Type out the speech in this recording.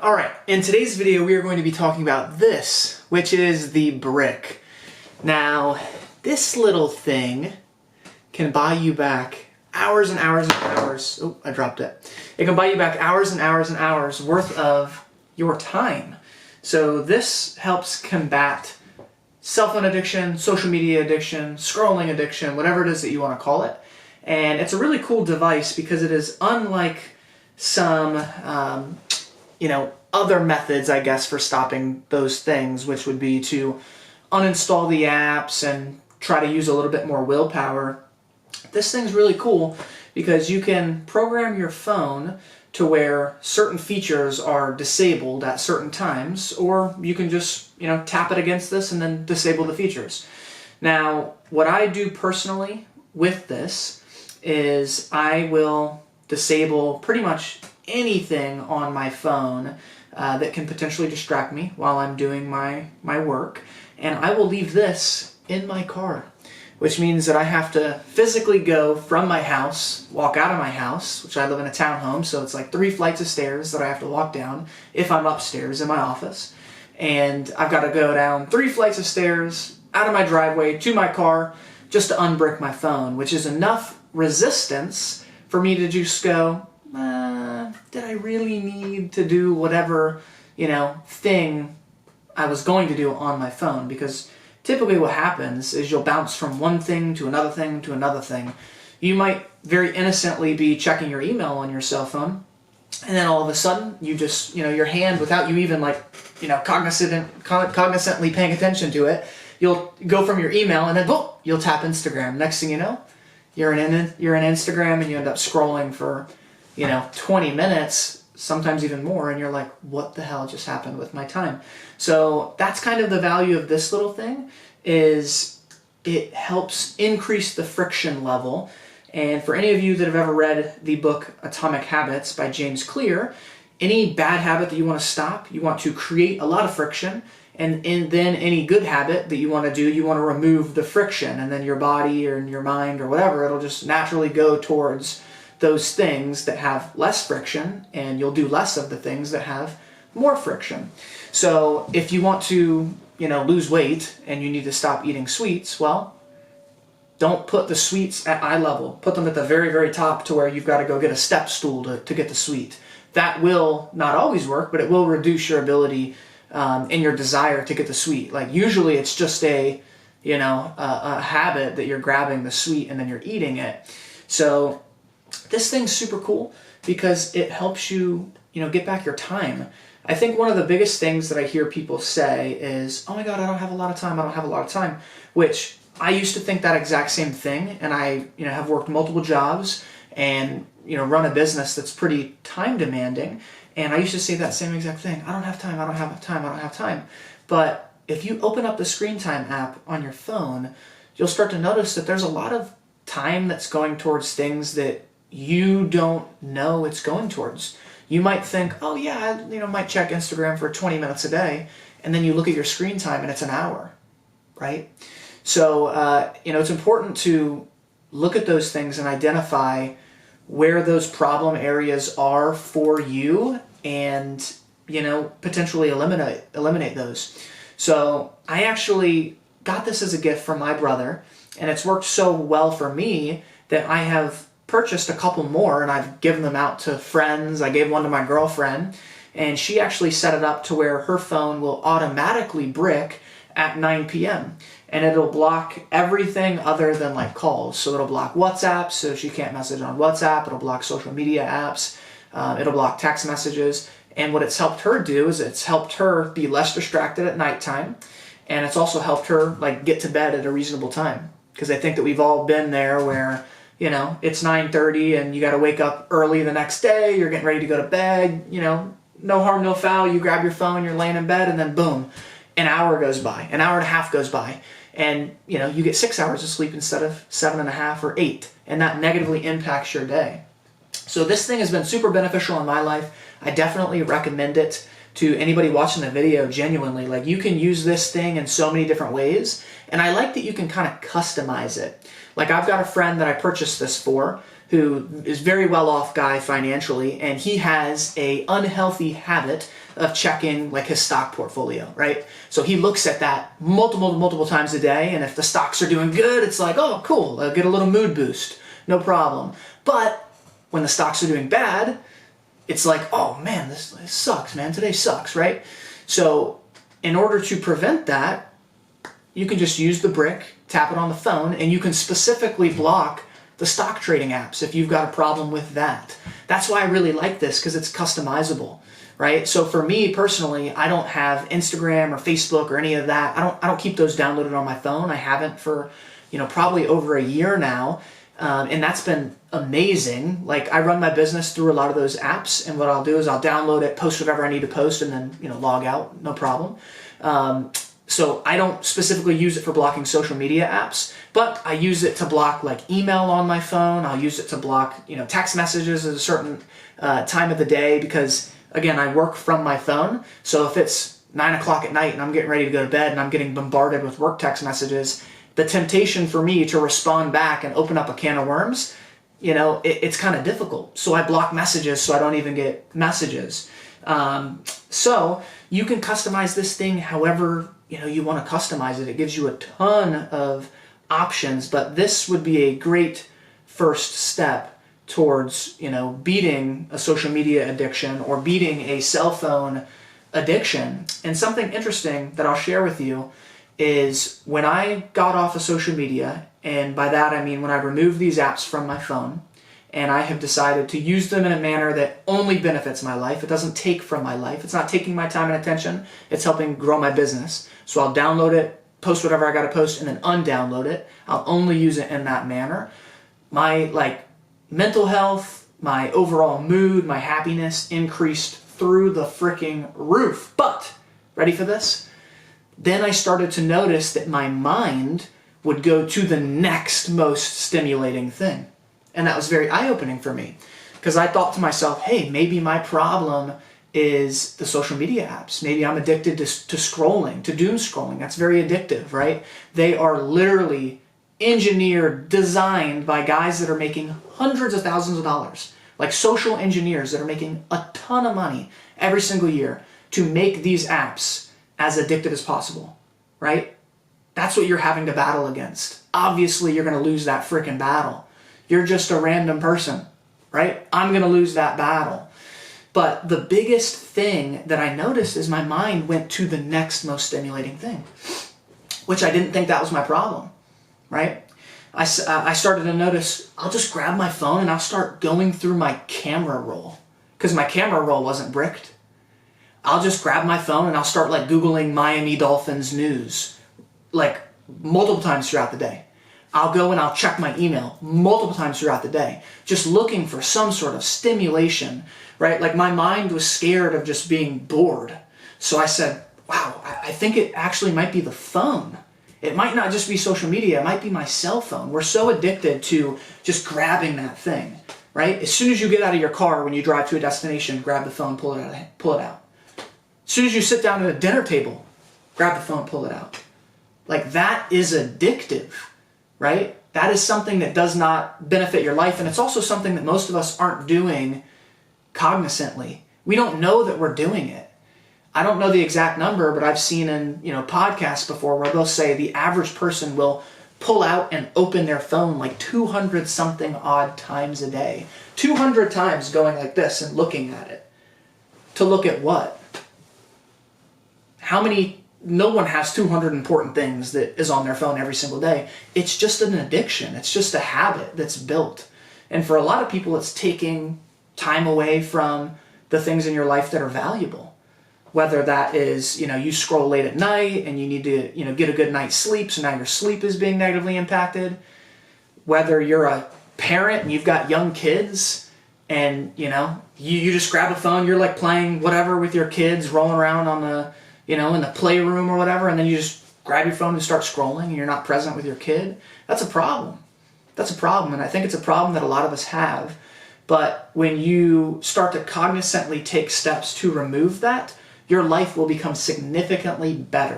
Alright, in today's video we are going to be talking about this, which is the brick. Now, this little thing can buy you back hours and hours and hours. Oh, I dropped it. It can buy you back hours and hours and hours worth of your time. So this helps combat cell phone addiction, social media addiction, scrolling addiction, whatever it is that you want to call it. And it's a really cool device because it is unlike some other methods, I guess, for stopping those things, which would be to uninstall the apps and try to use a little bit more willpower. This thing's really cool because you can program your phone to where certain features are disabled at certain times, or you can just, tap it against this and then disable the features. Now, what I do personally with this is I will disable pretty much anything on my phone that can potentially distract me while I'm doing my work, and I will leave this in my car, which means that I have to physically go from my house, walk out of my house, which I live in a townhome, so it's like 3 flights of stairs that I have to walk down if I'm upstairs in my office, and I've got to go down 3 flights of stairs out of my driveway to my car just to unbrick my phone, which is enough resistance for me to just go, did I really need to do whatever, thing I was going to do on my phone? Because typically what happens is you'll bounce from one thing to another thing to another thing. You might very innocently be checking your email on your cell phone, and then all of a sudden you just, your hand, without you even cognizantly paying attention to it, you'll go from your email and then boom, you'll tap Instagram. Next thing you know, you're in Instagram and you end up scrolling for 20 minutes, sometimes even more, and you're like, what the hell just happened with my time? So that's kind of the value of this little thing, is it helps increase the friction level. And for any of you that have ever read the book Atomic Habits by James Clear, any bad habit that you want to stop, you want to create a lot of friction, and then any good habit that you want to do, you want to remove the friction, and then your body or your mind or whatever, it'll just naturally go towards those things that have less friction, and you'll do less of the things that have more friction. So if you want to, lose weight and you need to stop eating sweets, well, don't put the sweets at eye level. Put them at the very, very top to where you've got to go get a step stool to get the sweet. That will not always work, but it will reduce your ability and your desire to get the sweet. Like usually it's just a habit that you're grabbing the sweet and then you're eating it. So this thing's super cool because it helps you, get back your time. I think one of the biggest things that I hear people say is, oh my God, I don't have a lot of time, which I used to think that exact same thing. And I, have worked multiple jobs and, run a business that's pretty time demanding. And I used to say that same exact thing. I don't have time. But if you open up the screen time app on your phone, you'll start to notice that there's a lot of time that's going towards things that you don't know it's going towards. You might think, oh yeah, I might check Instagram for 20 minutes a day, and then you look at your screen time and it's an hour, right? So, it's important to look at those things and identify where those problem areas are for you and, potentially eliminate those. So I actually got this as a gift from my brother, and it's worked so well for me that I have purchased a couple more and I've given them out to friends. I gave one to my girlfriend, and she actually set it up to where her phone will automatically brick at 9 p.m. and it'll block everything other than like calls. So it'll block WhatsApp, so she can't message on WhatsApp. It'll block social media apps. It'll block text messages. And what it's helped her do is it's helped her be less distracted at nighttime, and it's also helped her get to bed at a reasonable time. Because I think that we've all been there where it's 9:30 and you got to wake up early the next day, you're getting ready to go to bed, no harm, no foul, you grab your phone, you're laying in bed, and then boom, an hour goes by, an hour and a half goes by, and you get 6 hours of sleep instead of 7.5 or 8, and that negatively impacts your day. So this thing has been super beneficial in my life. I definitely recommend it to anybody watching the video genuinely. Like, you can use this thing in so many different ways, and I like that you can kind of customize it. Like, I've got a friend that I purchased this for who is very well off guy financially, and he has a unhealthy habit of checking like his stock portfolio, right? So he looks at that multiple times a day, and if the stocks are doing good, it's like, oh, cool, I'll get a little mood boost, no problem. But when the stocks are doing bad, it's like, oh man, this sucks, man, today sucks, right? So in order to prevent that, you can just use the brick, tap it on the phone, and you can specifically block the stock trading apps if you've got a problem with that. That's why I really like this, because it's customizable, right? So for me personally, I don't have Instagram or Facebook or any of that. I don't keep those downloaded on my phone. I haven't for, probably over a year now. And that's been amazing. Like, I run my business through a lot of those apps, and what I'll do is I'll download it, post whatever I need to post, and then, log out, no problem. So I don't specifically use it for blocking social media apps, but I use it to block like email on my phone. I'll use it to block, text messages at a certain time of the day, because again, I work from my phone. So if it's 9 o'clock at night and I'm getting ready to go to bed and I'm getting bombarded with work text messages, the temptation for me to respond back and open up a can of worms, it's kind of difficult. So I block messages so I don't even get messages. So you can customize this thing however you want to customize it. It gives you a ton of options, but this would be a great first step towards beating a social media addiction or beating a cell phone addiction. And something interesting that I'll share with you is when I got off of social media, and by that I mean when I removed these apps from my phone, and I have decided to use them in a manner that only benefits my life. It doesn't take from my life. It's not taking my time and attention. It's helping grow my business. So I'll download it, post whatever I got to post, and then undownload it. I'll only use it in that manner. My mental health, my overall mood, my happiness increased through the freaking roof. But, ready for this? Then I started to notice that my mind would go to the next most stimulating thing. And that was very eye-opening for me, because I thought to myself, hey, maybe my problem is the social media apps. Maybe I'm addicted to scrolling, to doom scrolling. That's very addictive, right? They are literally engineered, designed by guys that are making hundreds of thousands of dollars, like social engineers that are making a ton of money every single year to make these apps as addictive as possible, right? That's what you're having to battle against. Obviously, you're going to lose that freaking battle. You're just a random person, right? I'm going to lose that battle. But the biggest thing that I noticed is my mind went to the next most stimulating thing, which I didn't think that was my problem, right? I started to notice, I'll just grab my phone and I'll start going through my camera roll, because my camera roll wasn't bricked. I'll just grab my phone and I'll start Googling Miami Dolphins news, multiple times throughout the day. I'll go and I'll check my email multiple times throughout the day, just looking for some sort of stimulation, right? My mind was scared of just being bored. So I said, wow, I think it actually might be the phone. It might not just be social media, it might be my cell phone. We're so addicted to just grabbing that thing, right? As soon as you get out of your car, when you drive to a destination, grab the phone, pull it out. As soon as you sit down at a dinner table, grab the phone, pull it out. That is addictive. Right? That is something that does not benefit your life, and it's also something that most of us aren't doing cognizantly. We don't know that we're doing it. I don't know the exact number, but I've seen in podcasts before where they'll say the average person will pull out and open their phone 200 something odd times a day. 200 times going like this and looking at it. To look at what? No one has 200 important things that is on their phone every single day. It's just an addiction. It's just a habit that's built. And for a lot of people, it's taking time away from the things in your life that are valuable. Whether that is, you scroll late at night and you need to, get a good night's sleep, so now your sleep is being negatively impacted. Whether you're a parent and you've got young kids and, you just grab a phone, you're playing whatever with your kids, rolling around on the in the playroom or whatever, and then you just grab your phone and start scrolling and you're not present with your kid. That's a problem. And I think it's a problem that a lot of us have. But when you start to cognizantly take steps to remove that, your life will become significantly better.